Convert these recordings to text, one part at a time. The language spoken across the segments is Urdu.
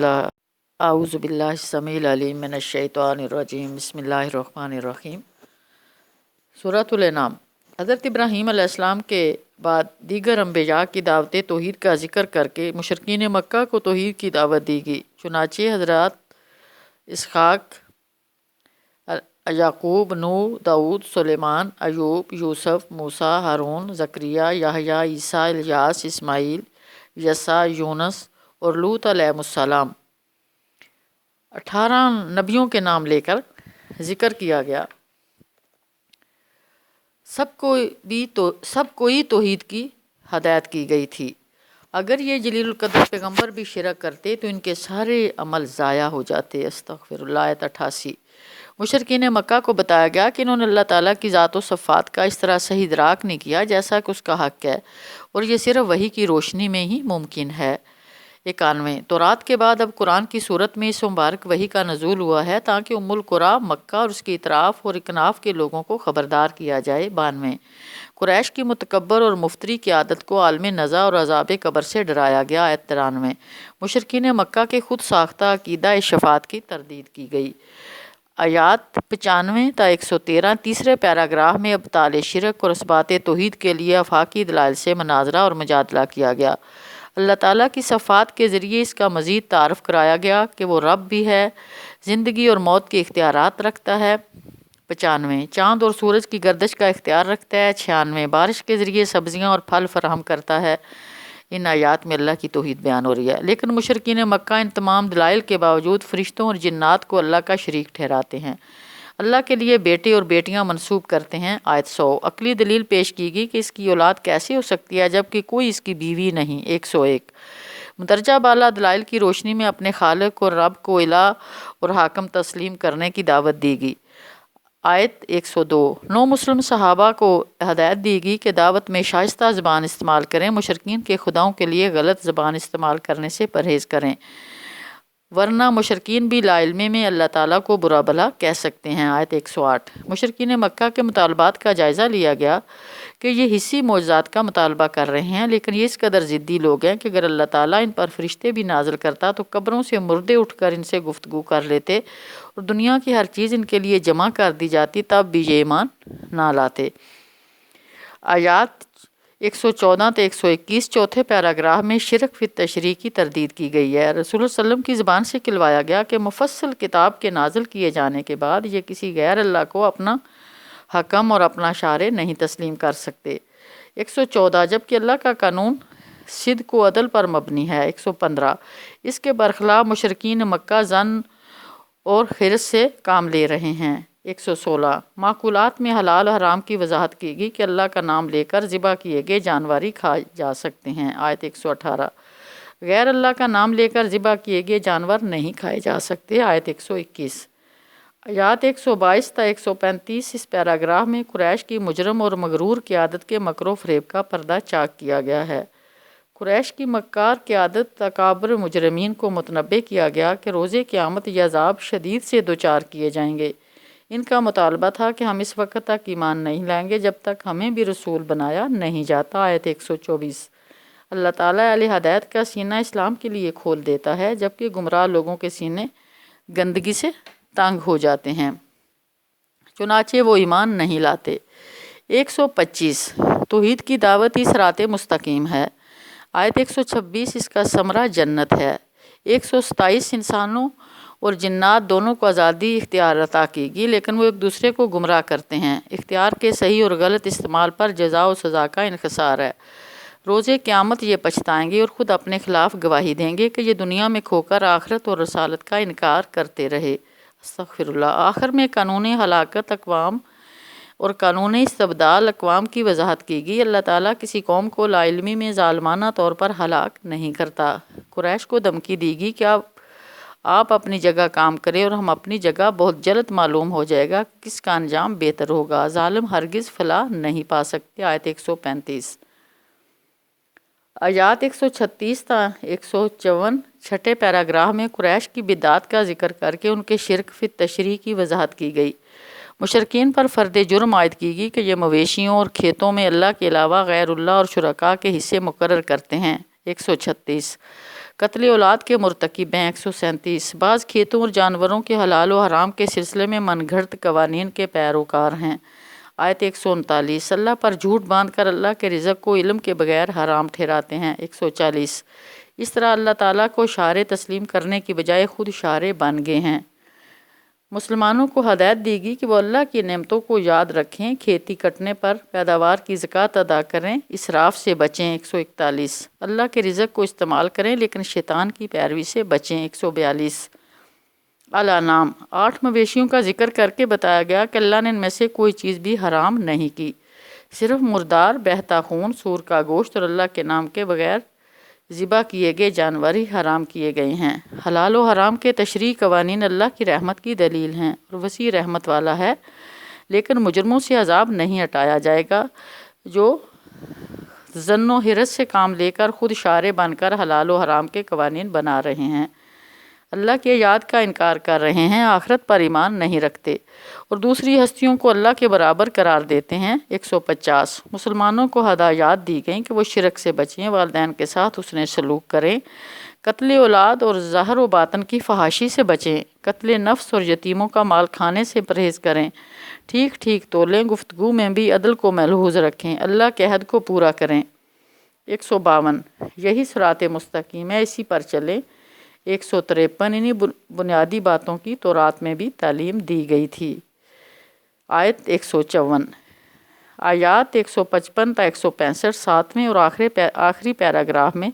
اعوذ باللہ السمیع العلیم من الشیطان الرجیم بسم اللہ الرحمن الرحیم۔ سورۃ الانعام۔ حضرت ابراہیم علیہ السلام کے بعد دیگر انبیاء کی دعوت توحید کا ذکر کر کے مشرکین مکہ کو توحید کی دعوت دی گئی۔ چنانچہ حضرات اسحاق، یعقوب، نوح، داؤد، سلیمان، ایوب، یوسف، موسیٰ، ہارون، زکریا، یحییٰ، عیسیٰ، الیاس، اسماعیل، یسع، یونس اور لوط علیہ السلام 18 نبیوں کے نام لے کر ذکر کیا گیا۔ سب کوئی توحید کی ہدایت کی گئی تھی۔ اگر یہ جلیل القدر پیغمبر بھی شرک کرتے تو ان کے سارے عمل ضائع ہو جاتے۔ استغفر اللہ۔ آیت 88۔ مشرکین مکہ کو بتایا گیا کہ انہوں نے اللہ تعالیٰ کی ذات و صفات کا اس طرح صحیح ادراک نہیں کیا جیسا کہ اس کا حق ہے، اور یہ صرف وحی کی روشنی میں ہی ممکن ہے۔ 91۔ تورات کے بعد اب قرآن کی صورت میں اس مبارک وحی کا نزول ہوا ہے تاکہ ام القریٰ مکہ اور اس کی اطراف اور اکناف کے لوگوں کو خبردار کیا جائے۔ 92۔ قریش کی متکبر اور مفتری کی عادت کو عالم نزع اور عذاب قبر سے ڈرایا گیا۔ آیت 93۔ مشرکین مکہ کے خود ساختہ عقیدہ شفاعت کی تردید کی گئی۔ آیات 95 تا 113۔ تیسرے پیراگراف میں ابطال شرک اور اثبات توحید کے لیے آفاقی دلائل سے مناظرہ اور مجادلہ کیا گیا۔ اللہ تعالیٰ کی صفات کے ذریعے اس کا مزید تعارف کرایا گیا کہ وہ رب بھی ہے، زندگی اور موت کے اختیارات رکھتا ہے۔ 95۔ چاند اور سورج کی گردش کا اختیار رکھتا ہے۔ 96۔ بارش کے ذریعے سبزیاں اور پھل فراہم کرتا ہے۔ ان آیات میں اللہ کی توحید بیان ہو رہی ہے، لیکن مشرکین مکہ ان تمام دلائل کے باوجود فرشتوں اور جنات کو اللہ کا شریک ٹھہراتے ہیں، اللہ کے لیے بیٹے اور بیٹیاں منسوب کرتے ہیں۔ آیت 100۔ عقلی دلیل پیش کی گئی کہ اس کی اولاد کیسے ہو سکتی ہے جبکہ کوئی اس کی بیوی نہیں۔ 101۔ مندرجہ بالا دلائل کی روشنی میں اپنے خالق اور رب کو الہ اور حاکم تسلیم کرنے کی دعوت دی گئی۔ آیت 102۔ نو مسلم صحابہ کو ہدایت دی گئی کہ دعوت میں شائستہ زبان استعمال کریں، مشرکین کے خداؤں کے لیے غلط زبان استعمال کرنے سے پرہیز کریں، ورنہ مشرکین بھی لا علمی میں اللہ تعالیٰ کو برا بھلا کہہ سکتے ہیں۔ آیت 108۔ مشرکین مکہ کے مطالبات کا جائزہ لیا گیا کہ یہ حصی معجزات کا مطالبہ کر رہے ہیں، لیکن یہ اس قدر ضدی لوگ ہیں کہ اگر اللہ تعالیٰ ان پر فرشتے بھی نازل کرتا تو قبروں سے مردے اٹھ کر ان سے گفتگو کر لیتے اور دنیا کی ہر چیز ان کے لیے جمع کر دی جاتی، تب بھی یہ ایمان نہ لاتے۔ آیات 114 تا 121۔ چوتھے پیراگراف میں شرک فی التشریع کی تردید کی گئی ہے۔ رسول اللہ صلی اللہ علیہ وسلم کی زبان سے کہلوایا گیا کہ مفصل کتاب کے نازل کیے جانے کے بعد یہ کسی غیر اللہ کو اپنا حکم اور اپنا شارع نہیں تسلیم کر سکتے۔ 114۔ جبکہ اللہ کا قانون صدق و عدل پر مبنی ہے۔ 115۔ اس کے برخلاف مشرکین مکہ ظن اور حرص سے کام لے رہے ہیں۔ 116۔ معقولات میں حلال و حرام کی وضاحت کی گئی کہ اللہ کا نام لے کر ذبح کیے گئے جانور ہی کھائے جا سکتے ہیں۔ آیت 118۔ غیر اللہ کا نام لے کر ذبح کیے گئے جانور نہیں کھائے جا سکتے۔ آیت 121۔ آیات 122 تا 135۔ اس پیراگراف میں قریش کی مجرم اور مغرور قیادت کے مکر و فریب کا پردہ چاک کیا گیا ہے۔ قریش کی مکار قیادت اکابر مجرمین کو متنبع کیا گیا کہ روز قیامت یہ عذاب شدید سے دوچار کیے جائیں گے۔ ان کا مطالبہ تھا کہ ہم اس وقت تک ایمان نہیں لائیں گے جب تک ہمیں بھی رسول بنایا نہیں جاتا۔ آیت 124۔ اللہ تعالیٰ اہل ہدایت کا سینہ اسلام کے لیے کھول دیتا ہے جبکہ گمراہ لوگوں کے سینے گندگی سے تنگ ہو جاتے ہیں، چنانچہ وہ ایمان نہیں لاتے۔ 125۔ توحید کی دعوت ہی صراط مستقیم ہے۔ آیت 126۔ اس کا ثمرہ جنت ہے۔ 127۔ انسانوں اور جنات دونوں کو آزادی اختیار عطا کی گئی، لیکن وہ ایک دوسرے کو گمراہ کرتے ہیں۔ اختیار کے صحیح اور غلط استعمال پر جزا و سزا کا انحصار ہے۔ روز قیامت یہ پچھتائیں گے اور خود اپنے خلاف گواہی دیں گے کہ یہ دنیا میں کھو کر آخرت اور رسالت کا انکار کرتے رہے۔ استغفر اللہ۔ آخر میں قانون ہلاکت اقوام اور قانون استبدال اقوام کی وضاحت کی گئی۔ اللہ تعالیٰ کسی قوم کو لا علمی میں ظالمانہ طور پر ہلاک نہیں کرتا۔ قریش کو دھمکی دی گئی کہ آپ اپنی جگہ کام کریں اور ہم اپنی جگہ، بہت جلد معلوم ہو جائے گا کس کا انجام بہتر ہوگا، ظالم ہرگز فلاح نہیں پا سکتے۔ آیت 135۔ آیات 136 تا 154۔ چھٹے پیراگراف میں قریش کی بدعات کا ذکر کر کے ان کے شرک فی التشریع کی وضاحت کی گئی۔ مشرکین پر فرد جرم عائد کی گئی کہ یہ مویشیوں اور کھیتوں میں اللہ کے علاوہ غیر اللہ اور شرکاء کے حصے مقرر کرتے ہیں۔ 136۔ قتل اولاد کے مرتکب ہیں 137۔ بعض کھیتوں اور جانوروں کے حلال و حرام کے سلسلے میں من گھڑت قوانین کے پیروکار ہیں۔ آیت 139۔ اللہ پر جھوٹ باندھ کر اللہ کے رزق کو علم کے بغیر حرام ٹھہراتے ہیں 140۔ اس طرح اللہ تعالیٰ کو شارع تسلیم کرنے کی بجائے خود شارع بن گئے ہیں۔ مسلمانوں کو ہدایت دی گئی کہ وہ اللہ کی نعمتوں کو یاد رکھیں، کھیتی کٹنے پر پیداوار کی زکوٰۃ ادا کریں، اسراف سے بچیں 141۔ اللہ کے رزق کو استعمال کریں لیکن شیطان کی پیروی سے بچیں 142۔ الانعام 8 مویشیوں کا ذکر کر کے بتایا گیا کہ اللہ نے ان میں سے کوئی چیز بھی حرام نہیں کی، صرف مردار، بہتا خون، سور کا گوشت اور اللہ کے نام کے بغیر ذبح کیے گئے جانور ہی حرام کیے گئے ہیں۔ حلال و حرام کے تشریعی قوانین اللہ کی رحمت کی دلیل ہیں اور وسیع رحمت والا ہے، لیکن مجرموں سے عذاب نہیں ہٹایا جائے گا جو ظن و حرص سے کام لے کر خود شارع بن کر حلال و حرام کے قوانین بنا رہے ہیں، اللہ کی یاد کا انکار کر رہے ہیں، آخرت پر ایمان نہیں رکھتے اور دوسری ہستیوں کو اللہ کے برابر قرار دیتے ہیں 150۔ مسلمانوں کو ہدایات دی گئیں کہ وہ شرک سے بچیں، والدین کے ساتھ حسن سلوک کریں، قتل اولاد اور ظاہر و باطن کی فحاشی سے بچیں، قتل نفس اور یتیموں کا مال کھانے سے پرہیز کریں، ٹھیک ٹھیک تولیں، گفتگو میں بھی عدل کو ملحوظ رکھیں، اللہ کے عہد کو پورا کریں 152۔ یہی صراط مستقیم ہے، اسی پر چلیں 153۔ انہی بنیادی باتوں کی تورات میں بھی تعلیم دی گئی تھی۔ آیت 154۔ آیات 155 تا 165 ساتویں اور آخری پیراگراف میں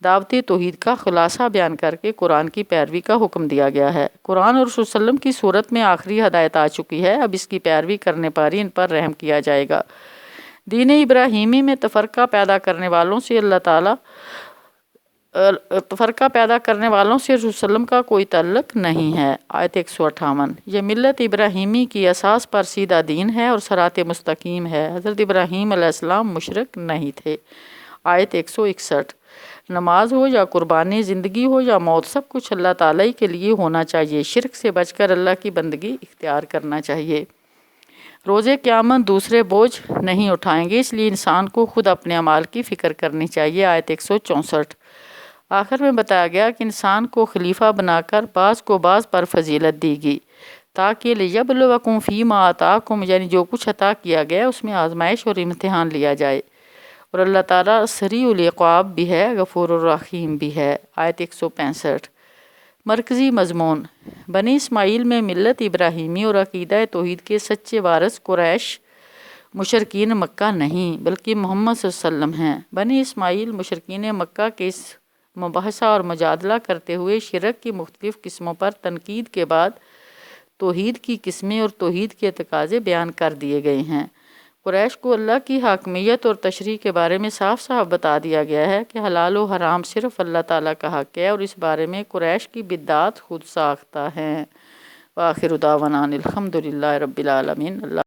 دعوت توحید کا خلاصہ بیان کر کے قرآن کی پیروی کا حکم دیا گیا ہے۔ قرآن اور رسول صلی اللہ علیہ وسلم کی صورت میں آخری ہدایت آ چکی ہے، اب اس کی پیروی کرنے پر ہی ان پر رحم کیا جائے گا۔ دین ابراہیمی میں تفرقہ پیدا کرنے والوں سے رسول صلی اللہ علیہ وسلم کا کوئی تعلق نہیں ہے۔ آیت 158۔ یہ ملت ابراہیمی کی اساس پر سیدھا دین ہے اور صراط مستقیم ہے، حضرت ابراہیم علیہ السلام مشرک نہیں تھے۔ آیت 161۔ نماز ہو یا قربانی، زندگی ہو یا موت، سب کچھ اللہ تعالیٰ کے لیے ہونا چاہیے، شرک سے بچ کر اللہ کی بندگی اختیار کرنا چاہیے۔ روز قیامت دوسرے بوجھ نہیں اٹھائیں گے، اس لیے انسان کو خود اپنے اعمال کی فکر کرنی چاہیے۔ آیت 164۔ آخر میں بتایا گیا کہ انسان کو خلیفہ بنا کر بعض کو بعض پر فضیلت دی گئی تاکہ لِیَبْلُوَکُمْ فِیمَا آتَاکُم، یعنی جو کچھ عطا کیا گیا اس میں آزمائش اور امتحان لیا جائے، اور اللہ تعالیٰ سریع العقاب بھی ہے، غفور الرحیم بھی ہے۔ آیت 165۔ مرکزی مضمون: بنی اسماعیل میں ملت ابراہیمی اور عقیدہ توحید کے سچے وارث قریش مشرکین مکہ نہیں بلکہ محمد صلی اللہ علیہ وسلم ہیں۔ بنی اسماعیل مشرکین مکہ کے اس مباحثہ اور مجادلہ کرتے ہوئے شرک کی مختلف قسموں پر تنقید کے بعد توحید کی قسمیں اور توحید کے تقاضے بیان کر دیے گئے ہیں۔ قریش کو اللہ کی حاکمیت اور تشریع کے بارے میں صاف صاف بتا دیا گیا ہے کہ حلال و حرام صرف اللہ تعالیٰ کا حق ہے، اور اس بارے میں قریش کی بدعات خود ساختہ ہیں۔ وآخر دعوانا الحمد للہ رب العالمین۔ اللہ